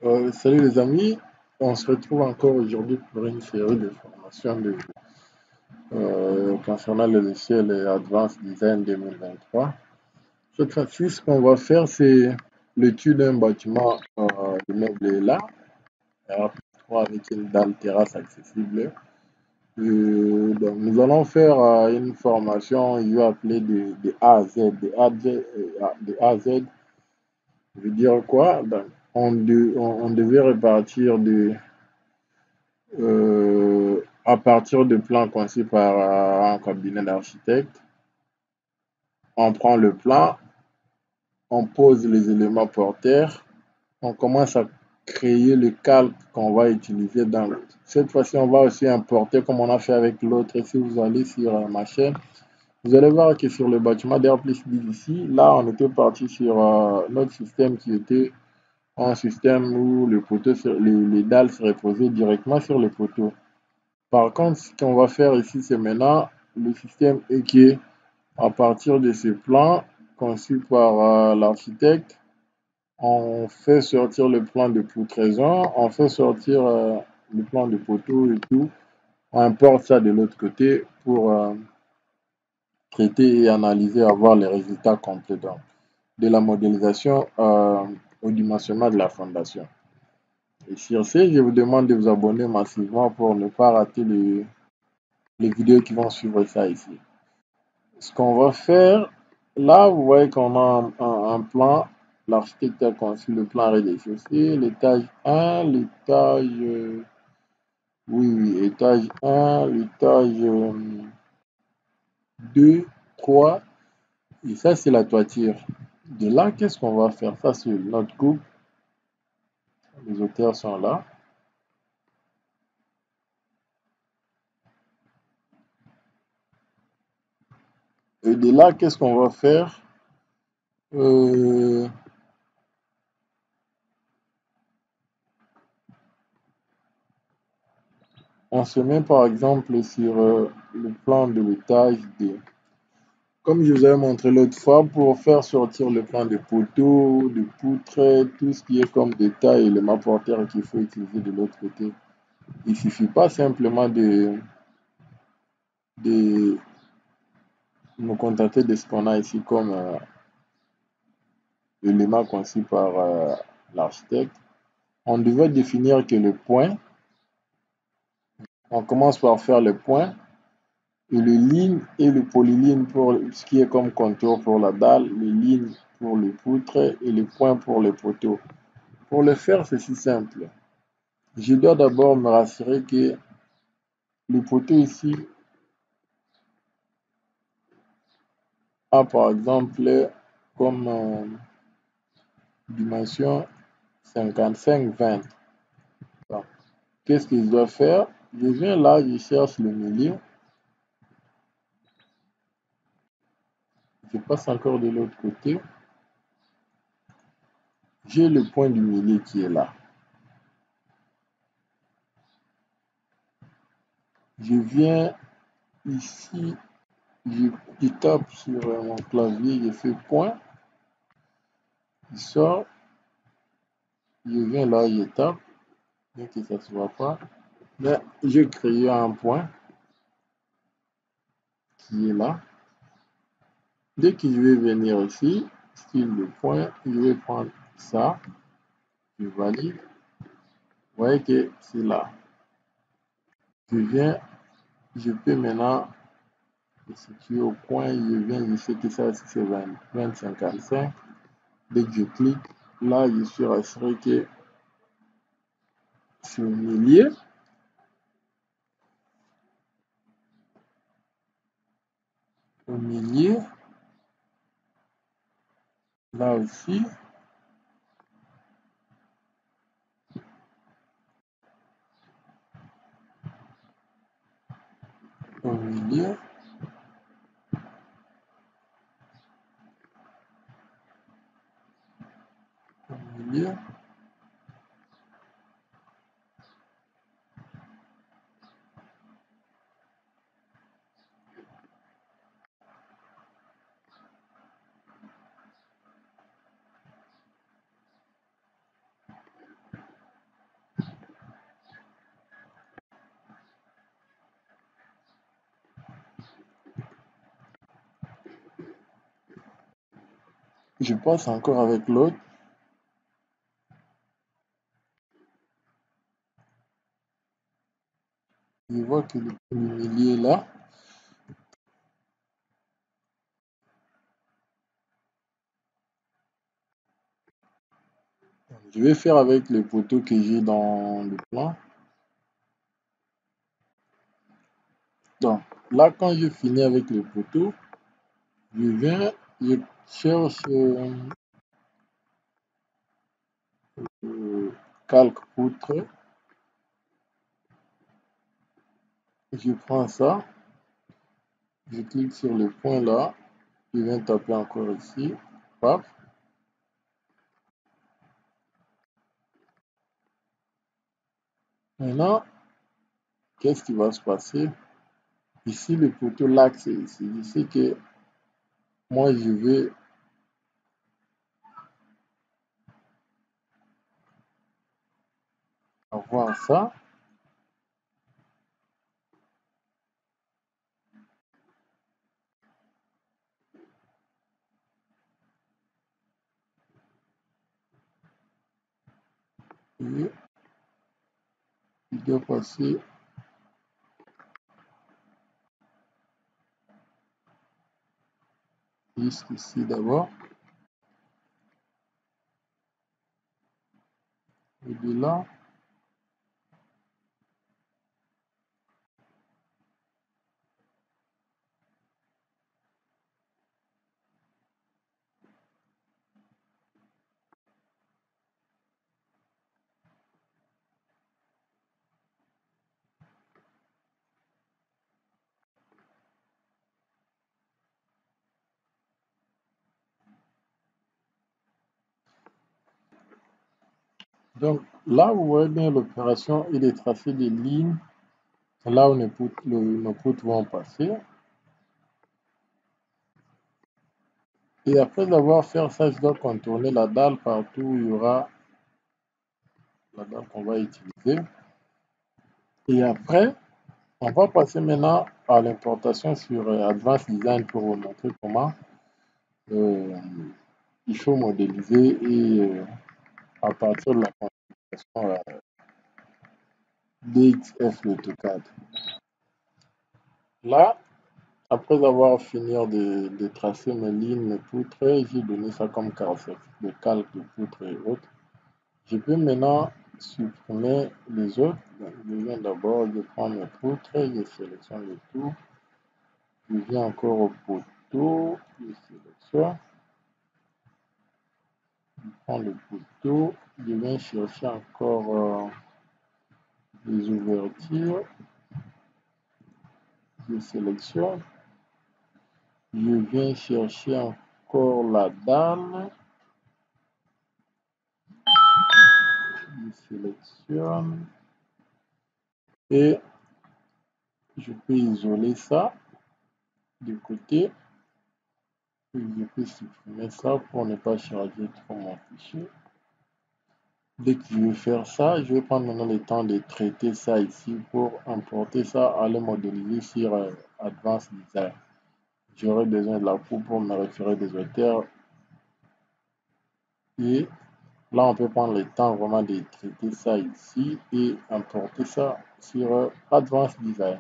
Salut les amis, on se retrouve encore aujourd'hui pour une série de formations concernant le logiciel Advanced Design 2023. Cette fois-ci, ce qu'on va faire, c'est l'étude d'un bâtiment immeuble là, R3 avec une dalle terrasse accessible. Donc, nous allons faire une formation, je vais appeler de A à Z, de A à Z. Je veux dire quoi? Donc, on devait répartir à partir de plans conçus par un cabinet d'architectes. On prend le plan, on pose les éléments porteurs, on commence à créer le calque qu'on va utiliser dans cette fois-ci, on va aussi importer comme on a fait avec l'autre. Et si vous allez sur ma chaîne, vous allez voir que sur le bâtiment d'R+10 ici, là, on était parti sur notre système qui était un système où le poteau, les dalles se reposaient directement sur le poteau. Par contre, ce qu'on va faire ici, c'est maintenant le système est que à partir de ce plan conçu par l'architecte, on fait sortir le plan de poutraison, on fait sortir le plan de poteau et tout. On importe ça de l'autre côté pour traiter et analyser, avoir les résultats complets de la modélisation au dimensionnement de la fondation. Et sur ce, je vous demande de vous abonner massivement pour ne pas rater les vidéos qui vont suivre ça ici. Ce qu'on va faire, là, vous voyez qu'on a un plan. L'architecte a conçu le plan rez-de-chaussée, l'étage 1, l'étage, oui, étage 1, l'étage 2, 3, et ça, c'est la toiture. De là, qu'est-ce qu'on va faire? Ça, c'est notre coupe. Les auteurs sont là. Et de là, qu'est-ce qu'on va faire? Euh, on se met par exemple sur le plan de l'étage D. Comme je vous avais montré l'autre fois, pour faire sortir le plan de poteau, de poutre, tout ce qui est comme détail, élément porteur qu'il faut utiliser de l'autre côté, il ne suffit pas simplement de nous contenter de ce qu'on a ici comme élément conçu par l'architecte. On devait définir que le point, on commence par faire le point, et le ligne et le polyline pour ce qui est comme contour pour la dalle, les lignes pour le poutre et les points pour les poteaux. Pour le faire, c'est si simple. Je dois d'abord me rassurer que le poteau ici a par exemple comme dimension 55-20. Bon. Qu'est-ce que je dois faire? Je viens là, je cherche le milieu. Je passe encore de l'autre côté. J'ai le point du milieu qui est là. Je viens ici, je tape sur mon clavier, je fais point. Je sors, je viens là, je tape, bien que ça ne se voit pas. Mais j'ai créé un point qui est là. Dès que je vais venir ici, style de point, je vais prendre ça, je valide. Vous voyez que c'est là. Je viens, je peux maintenant le situer au point, je viens, je sais que ça aussi c'est 20-55. Dès que je clique, là je suis rassuré que c'est au milieu. Au milieu, là aussi. Au milieu. Au milieu. Je passe encore avec l'autre. Je vois que le premier milieu est là. Je vais faire avec les poteaux que j'ai dans le plan. Donc là, quand je finis avec les poteaux, je viens, je cherche calque poutre. Je prends ça, je clique sur le point là, je viens taper encore ici. Paf. Maintenant, qu'est-ce qui va se passer? Ici, le poteau l'axe est ici. Je sais que moi, je vais avoir ça. Et il doit passer jusqu'ici d'abord. Et de là, donc là, vous voyez bien l'opération et de tracer des lignes là où nos poutres vont passer. Et après avoir fait ça, je dois contourner la dalle partout où il y aura la dalle qu'on va utiliser. Et après, on va passer maintenant à l'importation sur Advanced Design pour vous montrer comment euh, il faut modéliser et à partir de la configuration DXF l'AutoCAD. Là, après avoir fini de tracer mes lignes, mes poutres, j'ai donné ça comme caractéristique de calque de poutres et autres. Je peux maintenant supprimer les autres. Donc, je viens d'abord, je prends mes poutres, je sélectionne le tout. Je viens encore au poteau, je sélectionne, je prends le poteau, je viens chercher encore les ouvertures, je sélectionne, je viens chercher encore la dalle, je sélectionne et je peux isoler ça de côté. Et je peux supprimer ça pour ne pas charger trop mon fichier. Dès que je vais faire ça, je vais prendre maintenant le temps de traiter ça ici pour importer ça, aller modéliser sur Advanced Design. J'aurai besoin de la coupe pour me référer des auteurs. Et là, on peut prendre le temps vraiment de traiter ça ici et importer ça sur Advanced Design.